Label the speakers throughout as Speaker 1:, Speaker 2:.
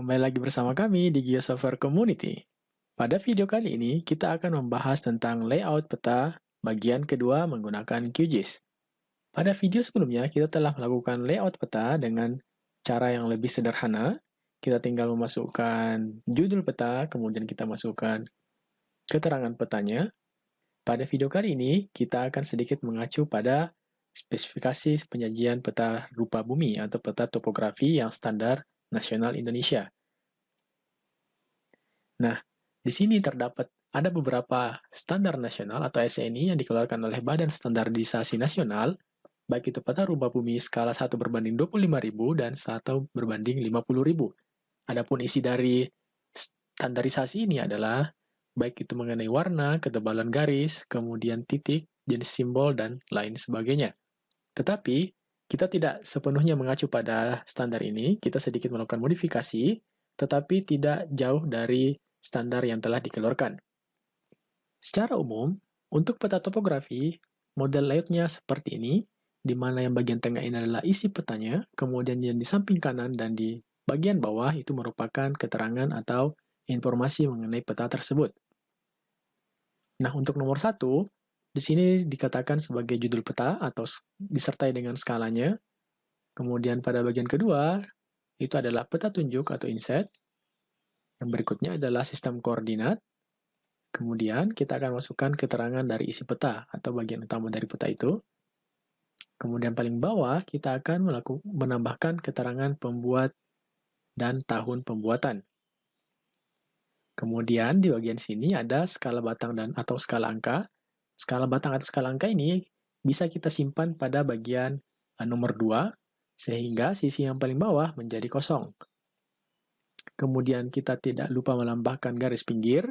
Speaker 1: kembali lagi bersama kami di Geosoftware Community. Pada video kali ini, kita akan membahas tentang layout peta bagian kedua menggunakan QGIS. Pada video sebelumnya, kita telah melakukan layout peta dengan cara yang lebih sederhana. Kita tinggal memasukkan judul peta, kemudian kita masukkan keterangan petanya. Pada video kali ini, kita akan sedikit mengacu pada spesifikasi penyajian peta rupa bumi atau peta topografi yang standar nasional Indonesia. Nah, di sini terdapat ada beberapa standar nasional atau SNI yang dikeluarkan oleh Badan Standarisasi Nasional, baik itu peta rupa bumi skala 1:25.000 dan 1:50.000. Adapun isi dari standarisasi ini adalah baik itu mengenai warna, ketebalan garis, kemudian titik, jenis simbol, dan lain sebagainya. Tetapi, kita tidak sepenuhnya mengacu pada standar ini, kita sedikit melakukan modifikasi, tetapi tidak jauh dari standar yang telah dikeluarkan. Secara umum, untuk peta topografi, model layoutnya seperti ini, di mana yang bagian tengah ini adalah isi petanya, kemudian yang di samping kanan dan di bagian bawah itu merupakan keterangan atau informasi mengenai peta tersebut. Nah, untuk nomor 1, di sini dikatakan sebagai judul peta atau disertai dengan skalanya. Kemudian pada bagian kedua, itu adalah peta tunjuk atau inset. Yang berikutnya adalah sistem koordinat. Kemudian kita akan masukkan keterangan dari isi peta atau bagian utama dari peta itu. Kemudian paling bawah kita akan menambahkan keterangan pembuat dan tahun pembuatan. Kemudian di bagian sini ada skala batang dan atau skala angka. Skala batang atau skala angka ini bisa kita simpan pada bagian nomor 2, sehingga sisi yang paling bawah menjadi kosong. Kemudian kita tidak lupa menambahkan garis pinggir,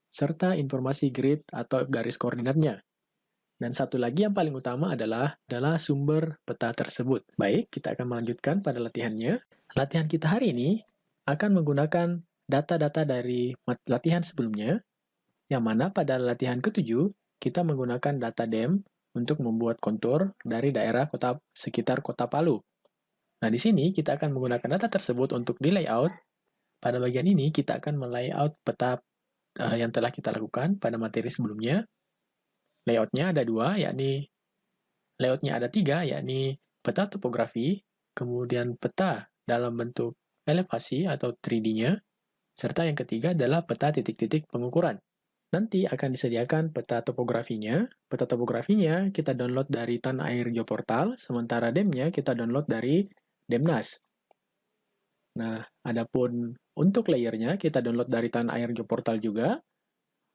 Speaker 1: serta informasi grid atau garis koordinatnya. Dan satu lagi yang paling utama adalah sumber peta tersebut. Baik, kita akan melanjutkan pada latihannya. Latihan kita hari ini akan menggunakan data-data dari latihan sebelumnya, yang mana pada latihan ke-7, kita menggunakan data DEM untuk membuat kontur dari daerah sekitar kota Palu. Nah, di sini kita akan menggunakan data tersebut untuk di layout. Pada bagian ini, kita akan melayout peta yang telah kita lakukan pada materi sebelumnya. Layoutnya ada 2, yakni layoutnya ada 3, yakni peta topografi, kemudian peta dalam bentuk elevasi atau 3D-nya, serta yang ketiga adalah peta titik-titik pengukuran. Nanti akan disediakan peta topografinya. Peta topografinya kita download dari Tanah Air Geoportal, sementara DEM-nya kita download dari Demnas. Nah, adapun untuk layernya kita download dari Tanah Air Geoportal juga.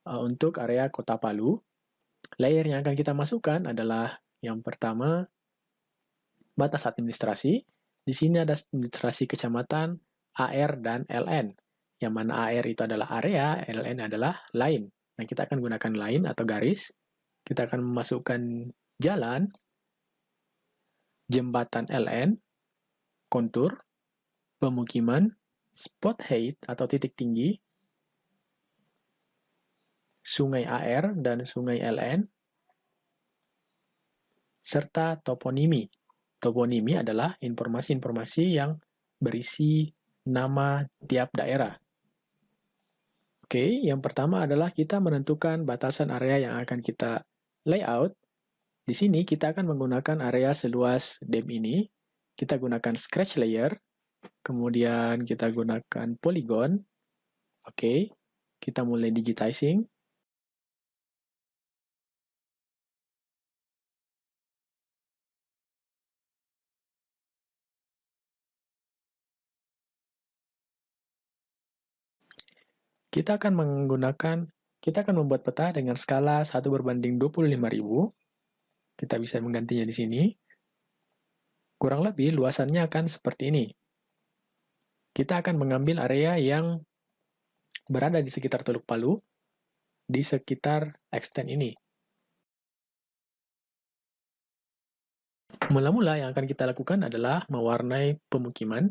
Speaker 1: Untuk area Kota Palu, layer yang akan kita masukkan adalah yang pertama, batas administrasi. Di sini ada administrasi kecamatan, AR, dan LN. Yang mana AR itu adalah area, LN adalah line. Nah, kita akan gunakan line atau garis. Kita akan memasukkan jalan, jembatan LN, kontur, pemukiman, spot height atau titik tinggi, sungai AR dan sungai LN, serta toponimi. Toponimi adalah informasi-informasi yang berisi nama tiap daerah. Oke, yang pertama adalah kita menentukan batasan area yang akan kita layout. Di sini kita akan menggunakan area seluas DEM ini. Kita gunakan scratch layer, kemudian kita gunakan polygon. Oke, kita mulai digitizing. Kita akan membuat peta dengan skala 1:25.000. Kita bisa menggantinya di sini. Kurang lebih luasannya akan seperti ini. Kita akan mengambil area yang berada di sekitar Teluk Palu, di sekitar extend ini. Mula-mula yang akan kita lakukan adalah mewarnai pemukiman.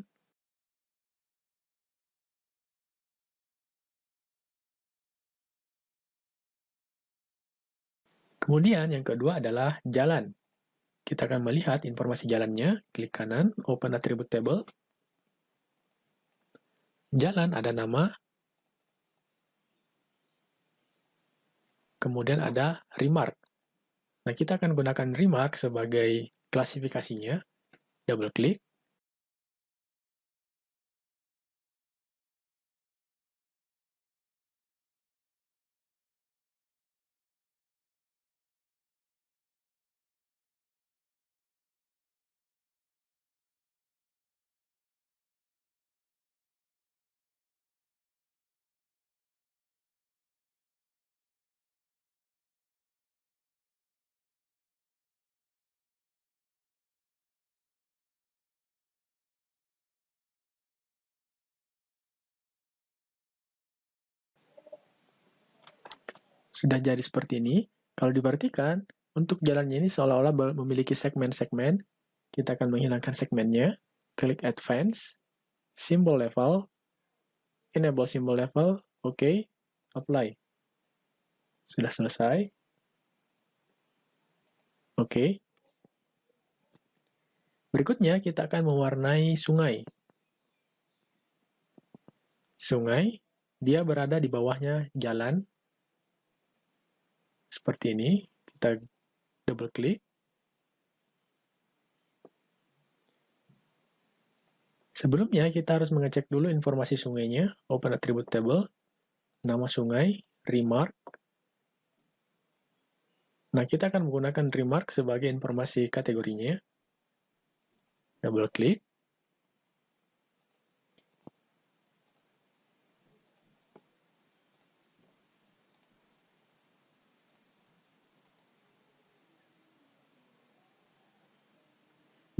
Speaker 1: Kemudian yang kedua adalah jalan. Kita akan melihat informasi jalannya, klik kanan, open attribute table. Jalan ada nama, kemudian ada remark. Nah, kita akan gunakan remark sebagai klasifikasinya. Double klik. Sudah jadi seperti ini. Kalau diperhatikan, untuk jalannya ini seolah-olah memiliki segmen-segmen. Kita akan menghilangkan segmennya. Klik Advance, Symbol Level, Enable Symbol Level, oke, Apply. Sudah selesai. Oke. Berikutnya, kita akan mewarnai sungai. Sungai, dia berada di bawahnya jalan. Seperti ini. Kita double klik. Sebelumnya, kita harus mengecek dulu informasi sungainya. Open Attribute Table, nama sungai, remark. Nah, kita akan menggunakan remark sebagai informasi kategorinya. Double klik.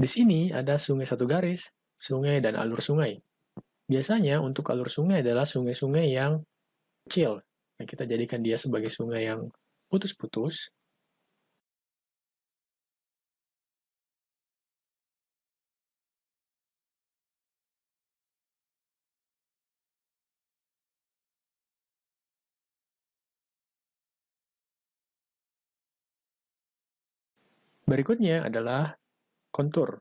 Speaker 1: Di sini ada sungai satu garis, sungai dan alur sungai. Biasanya untuk alur sungai adalah sungai-sungai yang kecil. Nah, kita jadikan dia sebagai sungai yang putus-putus. Berikutnya adalah kontur.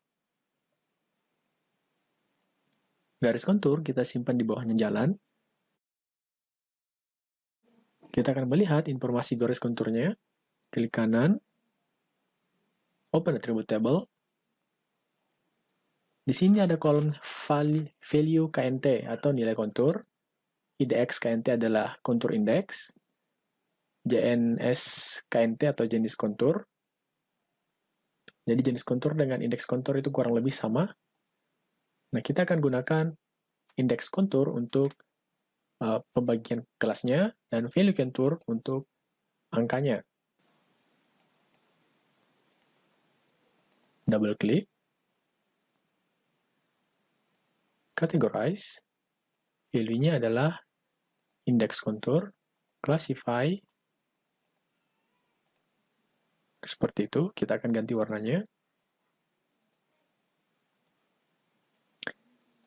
Speaker 1: Garis kontur kita simpan di bawahnya jalan. Kita akan melihat informasi garis konturnya. Klik kanan, Open Attribute Table. Di sini ada kolom value KNT atau nilai kontur. IDX KNT adalah kontur indeks. JNS KNT atau jenis kontur. Jadi jenis kontur dengan indeks kontur itu kurang lebih sama. Nah, kita akan gunakan indeks kontur untuk pembagian kelasnya dan value kontur untuk angkanya. Double klik. Categorize. Value-nya adalah indeks kontur. Classify. Seperti itu, kita akan ganti warnanya.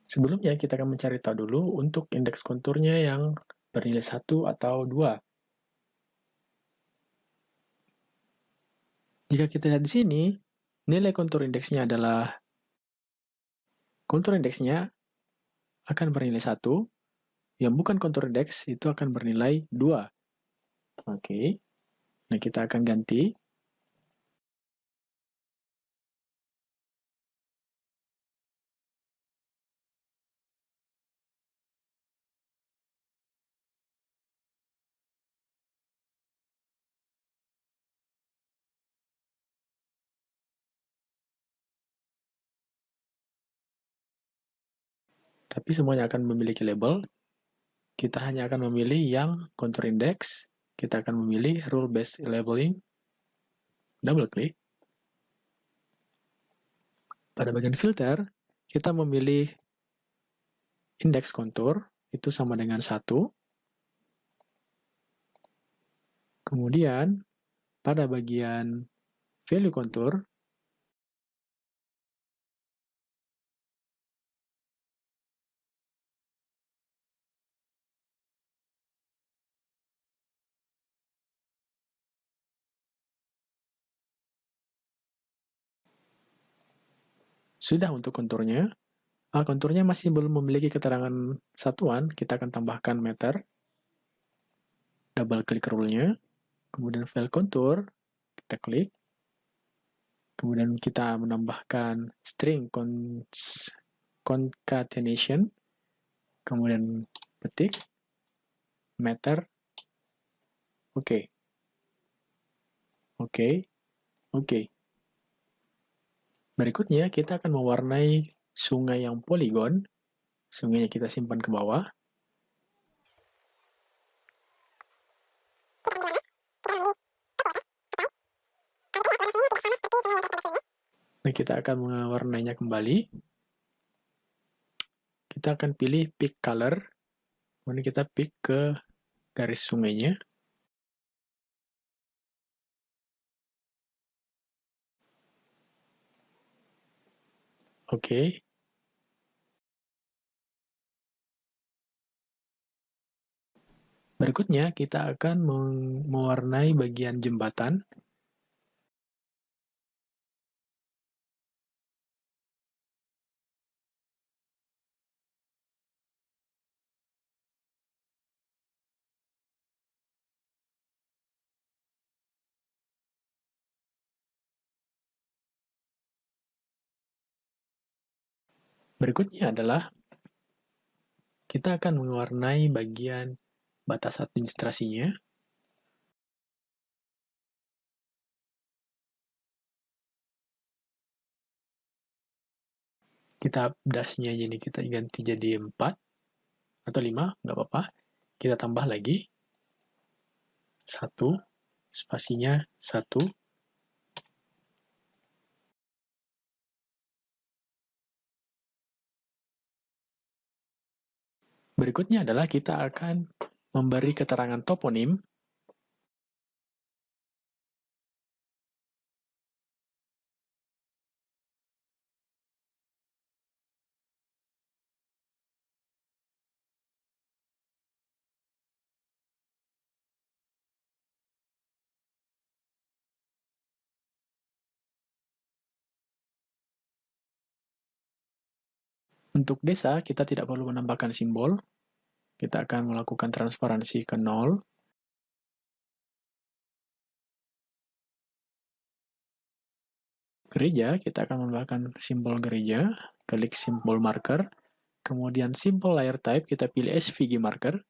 Speaker 1: Sebelumnya, kita akan mencari tahu dulu untuk indeks konturnya yang bernilai 1 atau 2. Jika kita lihat di sini, nilai kontur indeksnya adalah kontur indeksnya akan bernilai 1, yang bukan kontur indeks itu akan bernilai 2. Oke, nah kita akan ganti. Tapi semuanya akan memiliki label. Kita hanya akan memilih yang kontur index. Kita akan memilih rule based labeling. Double klik. Pada bagian filter, kita memilih indeks kontur, itu sama dengan 1. Kemudian, pada bagian value kontur, sudah untuk konturnya. Konturnya masih belum memiliki keterangan satuan, kita akan tambahkan meter, double klik rule-nya, kemudian file kontur, kita klik, kemudian kita menambahkan string concatenation, kemudian petik, meter, oke, oke, oke. Berikutnya, kita akan mewarnai sungai yang poligon, sungainya kita simpan ke bawah. Nah, kita akan mewarnainya kembali. Kita akan pilih pick color, kemudian kita pick ke garis sungainya. Oke. Berikutnya, kita akan mewarnai bagian jembatan. Berikutnya adalah kita akan mewarnai bagian batas administrasinya. Kita dashnya jadi kita ganti jadi 4 atau 5, nggak apa-apa. Kita tambah lagi 1, spasinya 1. Berikutnya adalah kita akan memberi keterangan toponim. Untuk desa, kita tidak perlu menambahkan simbol. Kita akan melakukan transparansi ke 0. Gereja, kita akan menambahkan simbol gereja. Klik simbol marker. Kemudian simbol layer type, kita pilih SVG marker.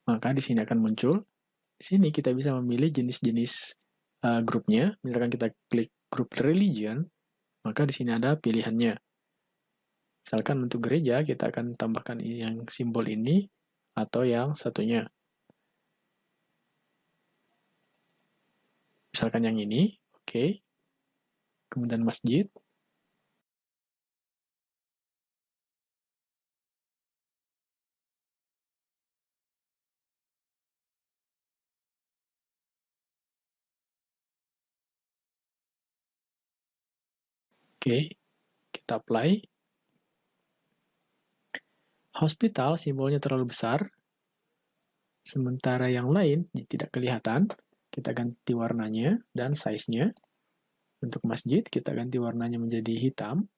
Speaker 1: Maka di sini akan muncul. Di sini kita bisa memilih jenis-jenis grupnya. Misalkan kita klik grup religion, maka di sini ada pilihannya. Misalkan untuk gereja, kita akan tambahkan yang simbol ini atau yang satunya. Misalkan yang ini, oke. Kemudian masjid. Oke, kita apply. Hospital, simbolnya terlalu besar. Sementara yang lain tidak kelihatan. Kita ganti warnanya dan size-nya. Untuk masjid, kita ganti warnanya menjadi hitam.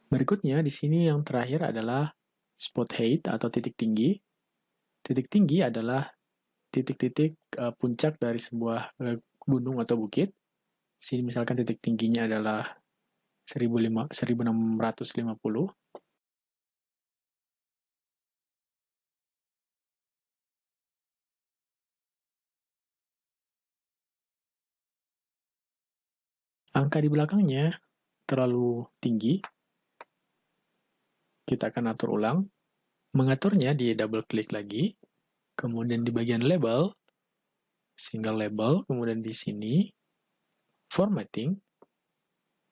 Speaker 1: Berikutnya, di sini yang terakhir adalah spot height atau titik tinggi. Titik tinggi adalah titik-titik puncak dari sebuah gunung atau bukit. Di sini misalkan titik tingginya adalah 1650. Angka di belakangnya terlalu tinggi. Kita akan atur ulang. Mengaturnya di double klik lagi. Kemudian di bagian label, single label, kemudian di sini, formatting,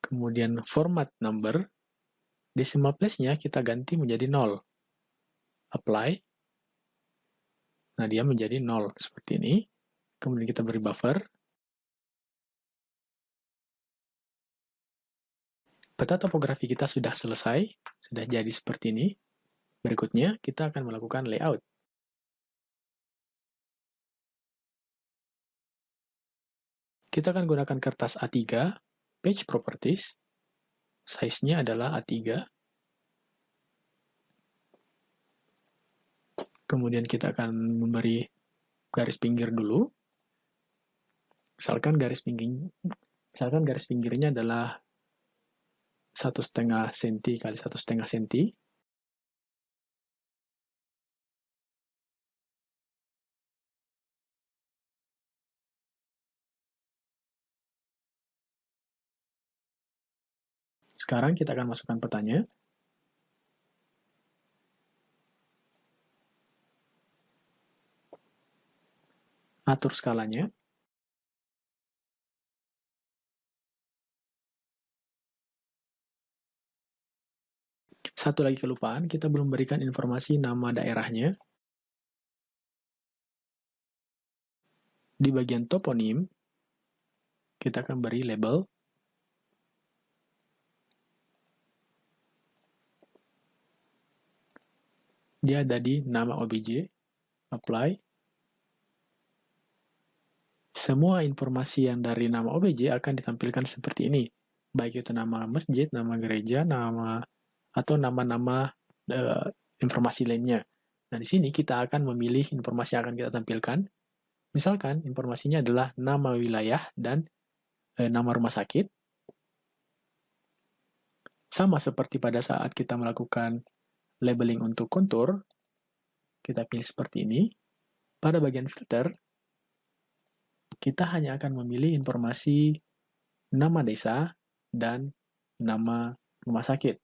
Speaker 1: kemudian format number, decimal place-nya kita ganti menjadi 0. Apply. Nah, dia menjadi 0, seperti ini. Kemudian kita beri buffer. Peta topografi kita sudah selesai, sudah jadi seperti ini. Berikutnya, kita akan melakukan layout. Kita akan gunakan kertas A3, Page Properties, size-nya adalah A3, kemudian kita akan memberi garis pinggir dulu, misalkan garis pinggirnya adalah 1,5 cm kali 1,5 cm. Sekarang kita akan masukkan petanya. Atur skalanya. Satu lagi kelupaan, kita belum berikan informasi nama daerahnya. Di bagian toponim, kita akan beri label. Dia ada di nama OBJ, apply. Semua informasi yang dari nama OBJ akan ditampilkan seperti ini, baik itu nama masjid, nama gereja, atau nama-nama informasi lainnya. Nah, di sini kita akan memilih informasi yang akan kita tampilkan. Misalkan informasinya adalah nama wilayah dan nama rumah sakit. Sama seperti pada saat kita melakukan labeling untuk kontur, kita pilih seperti ini. Pada bagian filter, kita hanya akan memilih informasi nama desa dan nama rumah sakit.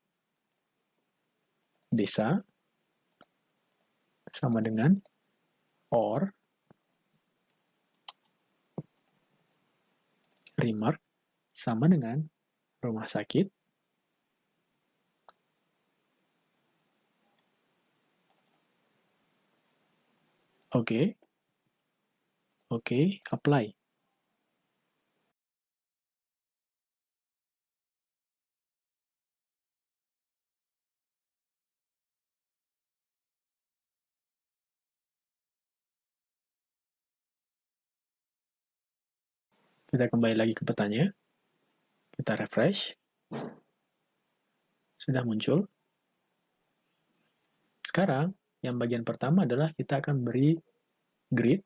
Speaker 1: Desa sama dengan or remark sama dengan rumah sakit. Oke, apply. Kita kembali lagi ke petanya. Kita refresh. Sudah muncul. Sekarang, yang bagian pertama adalah kita akan beri grid.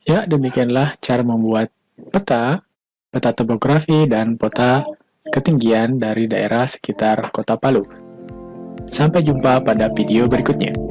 Speaker 1: Ya, demikianlah cara membuat peta, peta topografi, dan peta ketinggian dari daerah sekitar Kota Palu. Sampai jumpa pada video berikutnya.